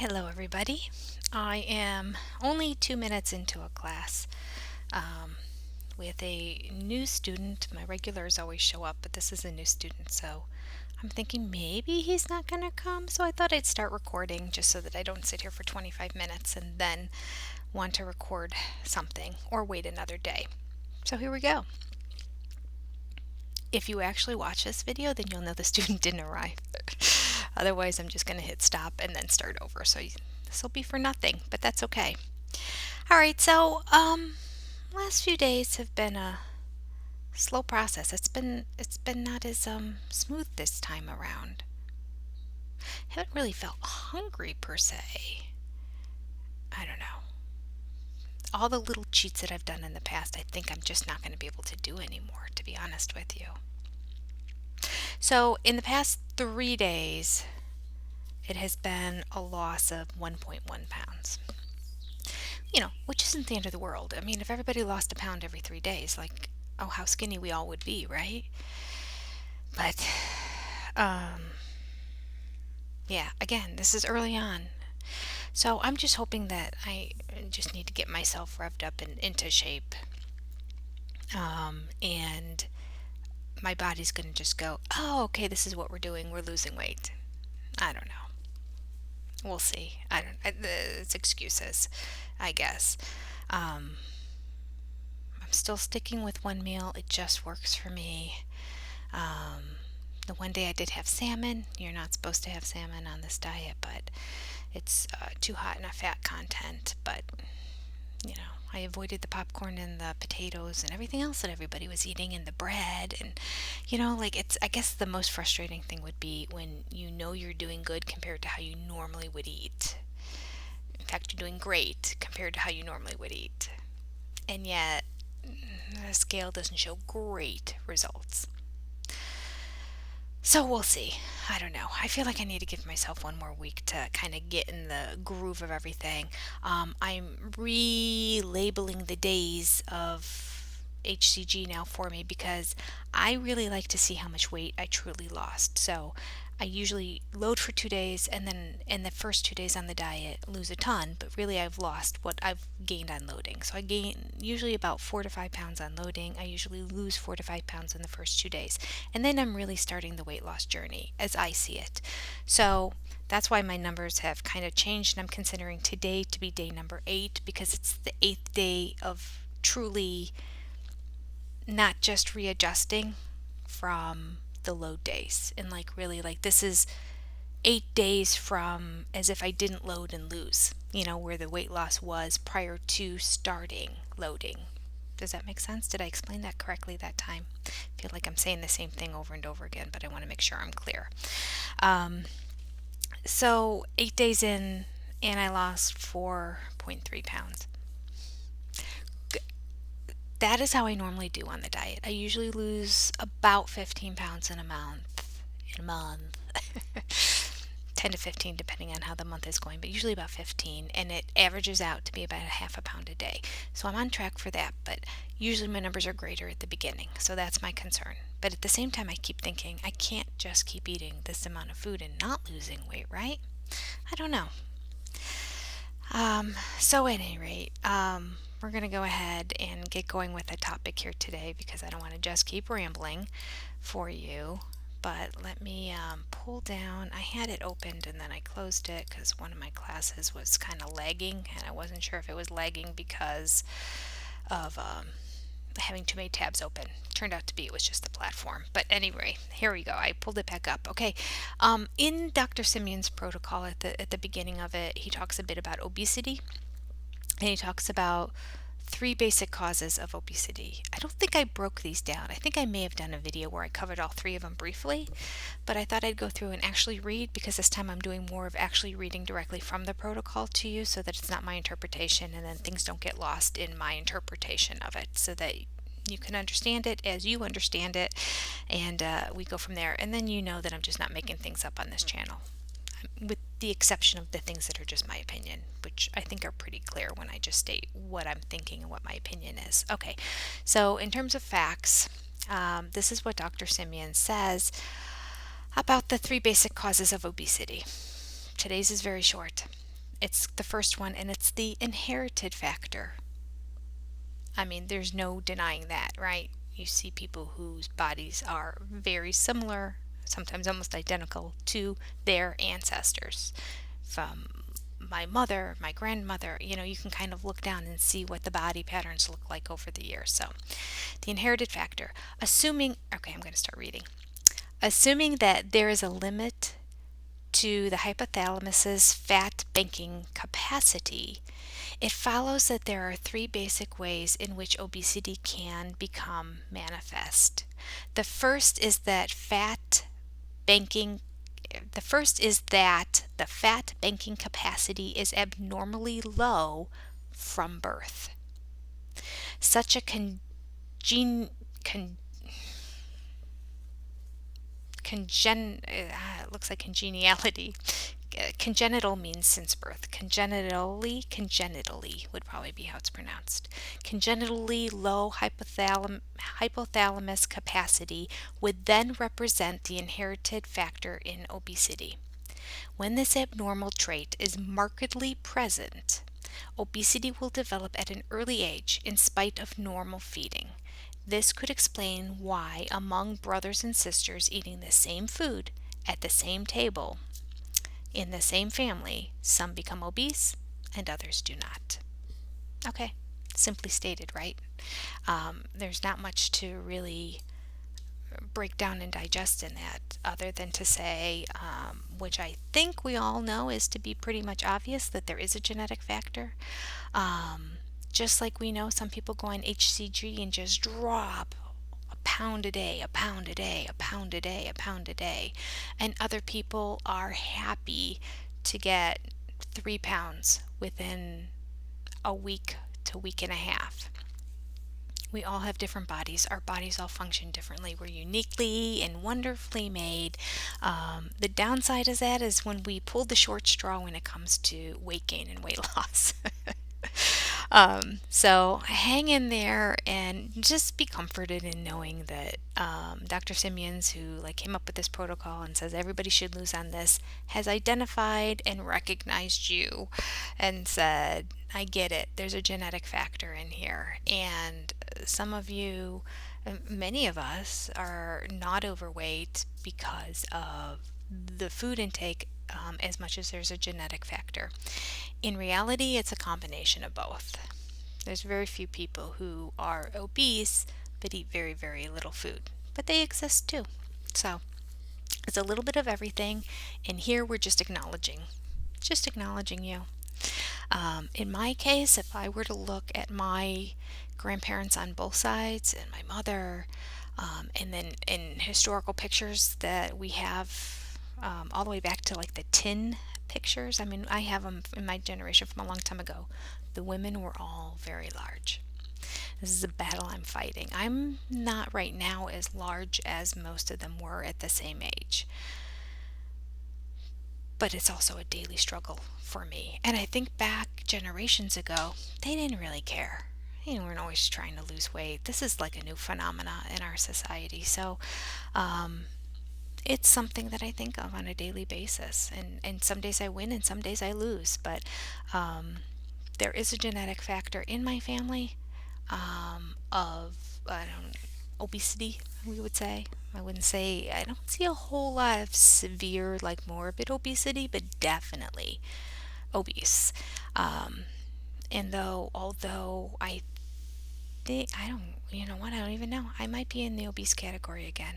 Hello, everybody. I am only 2 minutes into a class with a new student. My regulars always show up, but this is a new student, so I'm thinking maybe he's not going to come. So I thought I'd start recording just so that I don't sit here for 25 minutes and then want to record something or wait another day. So here we go. If you actually watch this video, then you'll know the student didn't arrive. Otherwise, I'm just going to hit stop and then start over. So this will be for nothing, but that's okay. All right, so last few days have been a slow process. It's been not as smooth this time around. Haven't really felt hungry per se. I don't know. All the little cheats that I've done in the past, I think I'm just not going to be able to do anymore, to be honest with you. So, in the past 3 days, it has been a loss of 1.1 pounds. Which isn't the end of the world. I mean, if everybody lost a pound every 3 days, like, oh, how skinny we all would be, right? But, yeah, again, this is early on. So I'm just hoping that I just need to get myself revved up and into shape. And my body's going to just go, oh, okay, this is what we're doing. We're losing weight. I don't know. We'll see. It's excuses, I guess. I'm still sticking with one meal. It just works for me. The one day I did have salmon. You're not supposed to have salmon on this diet, but it's too hot in a fat content. But, I avoided the popcorn and the potatoes and everything else that everybody was eating and the bread. And, I guess the most frustrating thing would be when you know you're doing good compared to how you normally would eat. In fact, you're doing great compared to how you normally would eat. And yet, the scale doesn't show great results. So we'll see. I don't know. I feel like I need to give myself one more week to kind of get in the groove of everything. I'm relabeling the days of HCG now for me because I really like to see how much weight I truly lost. So I usually load for 2 days and then in the first 2 days on the diet lose a ton, but really I've lost what I've gained on loading. So I gain usually about 4 to 5 pounds on loading. I usually lose 4 to 5 pounds in the first 2 days. And then I'm really starting the weight loss journey as I see it. So that's why my numbers have kind of changed, and I'm considering today to be day number 8 because it's the 8th day of truly not just readjusting from the load days. And really, this is 8 days from as if I didn't load and lose, where the weight loss was prior to starting loading. Does that make sense? Did I explain that correctly that time? I feel like I'm saying the same thing over and over again, but I want to make sure I'm clear. So 8 days in, and I lost 4.3 pounds. That is how I normally do on the diet. I usually lose about 15 pounds in a month. 10 to 15 depending on how the month is going, but usually about 15, and it averages out to be about a half a pound a day. So I'm on track for that, but usually my numbers are greater at the beginning, so that's my concern. But at the same time, I keep thinking I can't just keep eating this amount of food and not losing weight, right? I don't know. So at any rate, we're going to go ahead and get going with the topic here today because I don't want to just keep rambling for you. But let me pull down. I had it opened and then I closed it because one of my classes was kind of lagging, and I wasn't sure if it was lagging because of having too many tabs open. Turned out to be it was just the platform. But anyway, here we go. I pulled it back up. Okay. In Dr. Simeon's protocol at the beginning of it, he talks a bit about obesity, and he talks about 3 basic causes of obesity. I don't think I broke these down. I think I may have done a video where I covered all 3 of them briefly, but I thought I'd go through and actually read because this time I'm doing more of actually reading directly from the protocol to you so that it's not my interpretation and then things don't get lost in my interpretation of it, so that you can understand it as you understand it, and we go from there. And then you know that I'm just not making things up on this channel, with the exception of the things that are just my opinion, which I think are pretty clear when I just state what I'm thinking and what my opinion is. Okay, so in terms of facts, this is what Dr. Simeon says about the 3 basic causes of obesity. Today's is very short. It's the first one, and it's the inherited factor. I mean, there's no denying that, right? You see people whose bodies are very similar, sometimes almost identical to their ancestors. From my mother, my grandmother, you can kind of look down and see what the body patterns look like over the years. So, the inherited factor, okay, I'm going to start reading. Assuming that there is a limit to the hypothalamus's fat banking capacity, it follows that there are three basic ways in which obesity can become manifest. The first is that banking the first is that the fat banking capacity is abnormally low from birth. Such a con, it looks like congeniality. Congenital means since birth. Congenitally would probably be how it's pronounced. Congenitally low hypothalamus capacity would then represent the inherited factor in obesity. When this abnormal trait is markedly present, obesity will develop at an early age in spite of normal feeding. This could explain why, among brothers and sisters eating the same food at the same table in the same family, some become obese and others do not. Okay, simply stated, right? There's not much to really break down and digest in that, other than to say, which I think we all know is to be pretty much obvious, that there is a genetic factor. Um, just like we know some people go on HCG and just drop a pound a day, a pound a day, a pound a day, a pound a day. And other people are happy to get 3 pounds within a week to week and a half. We all have different bodies. Our bodies all function differently. We're uniquely and wonderfully made. The downside of that is when we pull the short straw when it comes to weight gain and weight loss. So hang in there and just be comforted in knowing that Dr. Simeons, who came up with this protocol and says everybody should lose on this, has identified and recognized you and said, I get it. There's a genetic factor in here. And some of you, many of us, are not overweight because of the food intake as much as there's a genetic factor. In reality, it's a combination of both. There's very few people who are obese but eat very, very little food, but they exist too. So it's a little bit of everything, and here we're just acknowledging you. In my case, if I were to look at my grandparents on both sides and my mother, and then in historical pictures that we have all the way back to the tin pictures. I mean, I have them in my generation from a long time ago. The women were all very large. This is a battle I'm fighting. I'm not right now as large as most of them were at the same age. But it's also a daily struggle for me. And I think back generations ago, they didn't really care. They weren't always trying to lose weight. This is like a new phenomena in our society. So, it's something that I think of on a daily basis. And some days I win and some days I lose. But there is a genetic factor in my family of obesity, we would say. I wouldn't say, I don't see a whole lot of severe, morbid obesity, but definitely obese. And although I think, I don't, you know what, I don't even know. I might be in the obese category again.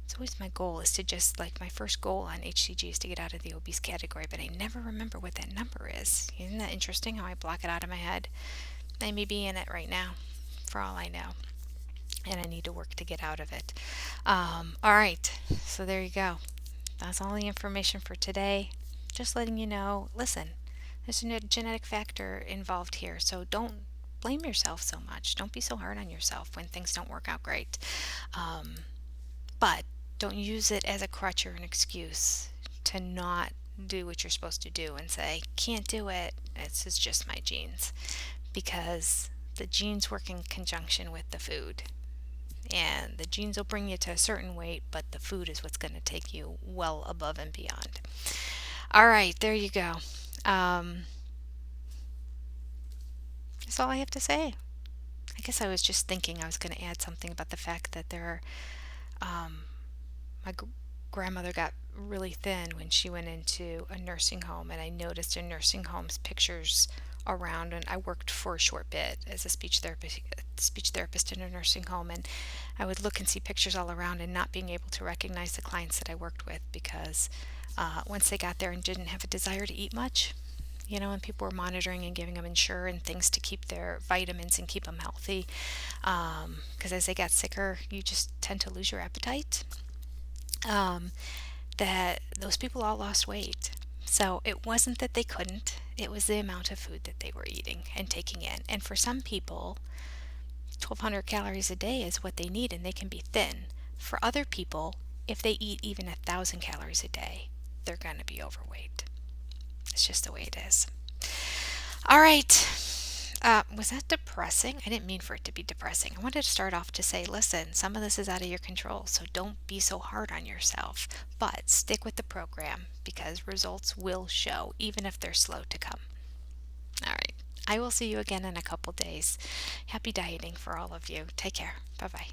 It's always my goal is to just, my first goal on HCG is to get out of the obese category, but I never remember what that number is. Isn't that interesting how I block it out of my head? I may be in it right now, for all I know. And I need to work to get out of it. All right, so there you go. That's all the information for today. Just letting you know, listen, there's a genetic factor involved here, so don't blame yourself so much. Don't be so hard on yourself when things don't work out great. But don't use it as a crutch or an excuse to not do what you're supposed to do and say, can't do it. It's just my genes. Because the genes work in conjunction with the food. And the genes will bring you to a certain weight, but the food is what's going to take you well above and beyond. All right, there you go. Um, that's all I have to say. I guess I was just thinking I was going to add something about the fact that my grandmother got really thin when she went into a nursing home, and I noticed in nursing homes pictures around, and I worked for a short bit as a speech therapist in a nursing home, and I would look and see pictures all around and not being able to recognize the clients that I worked with because once they got there and didn't have a desire to eat much, and people were monitoring and giving them Ensure and things to keep their vitamins and keep them healthy. Because as they got sicker, you just tend to lose your appetite. Um, that those people all lost weight. So it wasn't that they couldn't, it was the amount of food that they were eating and taking in. And for some people, 1,200 calories a day is what they need and they can be thin. For other people, if they eat even 1,000 calories a day, they're going to be overweight. It's just the way it is. All right. Was that depressing? I didn't mean for it to be depressing. I wanted to start off to say, listen, some of this is out of your control, so don't be so hard on yourself. But stick with the program because results will show, even if they're slow to come. All right. I will see you again in a couple days. Happy dieting for all of you. Take care. Bye bye.